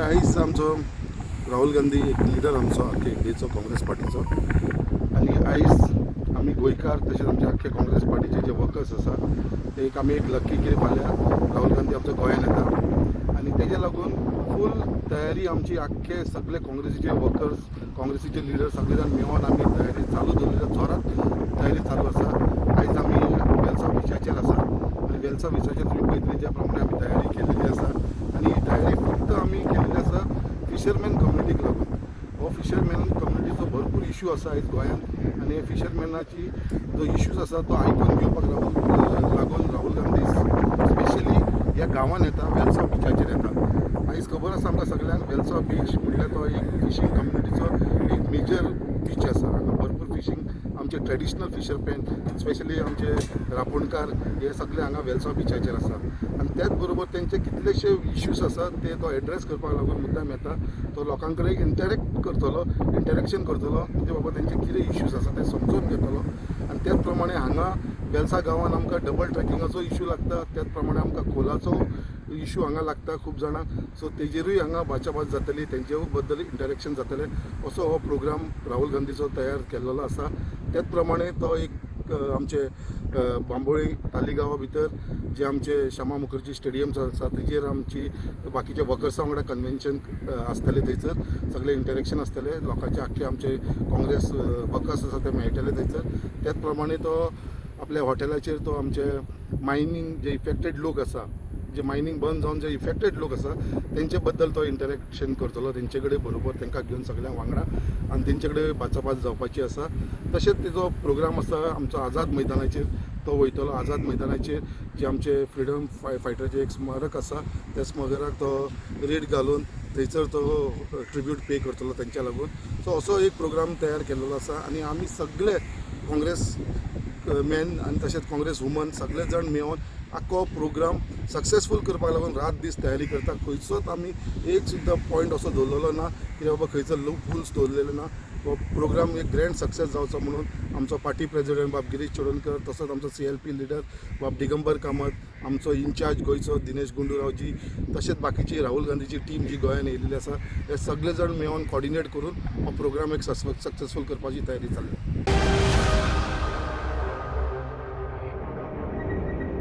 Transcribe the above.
आयज आमचो राहुल गांधी एक लिडर आमचो आख्खे इंडियेचो काँग्रेस पार्टीचो आनी आयज आमी गोंयकार तशेंच आमचे आख्खे काँग्रेस पार्टीचे जे वर्कर्स आसा ते एक आमी एक लकी कितें फाल्यां राहुल गांधी आमच्या गोंयांत येता आनी तेजे लागून फूल तयारी आमची आख्खे सगळे काँग्रेसीचे वर्कर्स काँग्रेसीचे लिडर सगळे जाण मेळोन आमी तयारी चालू दवरल्या जोरात तयारी चालू आसा। आयज आमी वेल्सा बिचाचेर आसा आनी वेल्सा बिचाचेर तुमी पळयतली ज्या प्रमाणे आमी तयारी केल्ली आसा आनी ही तयारी फक्त आमी केल्ली आसा फिशरमॅन कम्युनिटीक लागून। हो फिशरमॅन कम्युनिटीचो भरपूर इशू आसा आयज गोंयांत आनी फिशरमॅनाची जो इशूज आसा तो आयकून घेवपाक लागून राहुल गांधी स्पेशली ह्या गांवांत येता वेल्सा बिचाचेर येता। आयज खबर आसा आमकां सगळ्यांक वेल्सा बीच म्हणल्यार तो एक फिशींग कम्युनिटीचो एक मेजर बीच आसा। हांगा भरपूर फिशींग आमचे ट्रेडिशनल फिशरमॅन स्पेशली आमचे रापणकार हे सगळे हांगा वेल्सा बिचाचेर आसा आनी त्याच बरोबर तेंचे कितलेशे इश्यूज आसा ते तो एड्रेस करपाक लागून मुद्दाम येता। तो लोकां कडेन इंटरेक्शन करतलो म्हणजे बाबा तेंचे कितें इश्यूज आसा ते समजून घेतलो आनी त्याच प्रमाणे हांगा वेल्सा गांवांत आमकां डबल ट्रॅकिंगाचो इश्यू लागता त्याच प्रमाणे आमकां कोलाचो इश्यू हांगा लागता खूब जाणांक सो तेजेरूय हांगा बाचाबाच जातली तेंचे बद्दल इंटरेक्शन जातलें असो हो प्रोग्राम राहुल गांधीचो तयार केल्लो आसा। त्याच प्रमाणे तो एक आमचे बांबोळी तालिगांवा भितर जे आमचे श्यामा मुखर्जी स्टेडियम आसा तेजेर आमची बाकीचे वर्कर्सां वांगडा कन्वेन्शन आसतलें थंयसर सगळे इंटरेक्शन आसतलें लोकांचे आख्खे आमचे काँग्रेस वर्कर्स आसा ते मेळटले थंयसर। त्याच प्रमाणे तो आपल्या हॉटेलाचेर तो आमचे मायनींग जे इफेक्टेड लोक आसा जे मायनींग बंद जावन जे इफेक्टेड लोक आसा तेंचे बद्दल तो इंटरेक्शन करतलो तेंचे कडेन बरोबर तांकां घेवन सगळ्यांक वांगडा आनी तेंचे कडेन बाचाबाच जावपाची आसा। तशेंच तेजो प्रोग्राम आसा आमचो आझाद मैदानाचेर तो वयतलो। आझाद मैदानाचेर जे आमचे फ्रिडम फायटराचें एक स्मारक आसा त्या स्मारकाक तो रेड घालून थंयसर तो ट्रिब्यूट पे करतलो तेंच्या लागून। सो असो एक प्रोग्राम तयार केल्लो आसा आनी आमी सगळे काँग्रेस मॅन आनी तशेंच काँग्रेस वुमन सगळे जाण मेळोन आख्खो प्रोग्राम सक्सेसफूल करपाक लागून रात दीस तयारी करता। खंयचोच आमी एक सुद्दां पॉयंट असो दवरलेलो ना की बाबा खंयचो लूप होल्स दवरलेलो ना। हो प्रोग्राम एक ग्रँड सक्सेस जावचो म्हणून आमचो पार्टी प्रेजिडेंट बाब गिरीश चोडणकर तसोच आमचो CLP लिडर बाब दिगंबर कामत आमचो इन्चार्ज गोंयचो दिनेश गुंडूरावजी तशेंच बाकीची राहुल गांधीची टीम जी गोंयांत येयलेली आसा हे सगळे जाण मेळोन कॉर्डिनेट करून हो प्रोग्राम एक सक्सेसफूल करपाची तयारी चालली।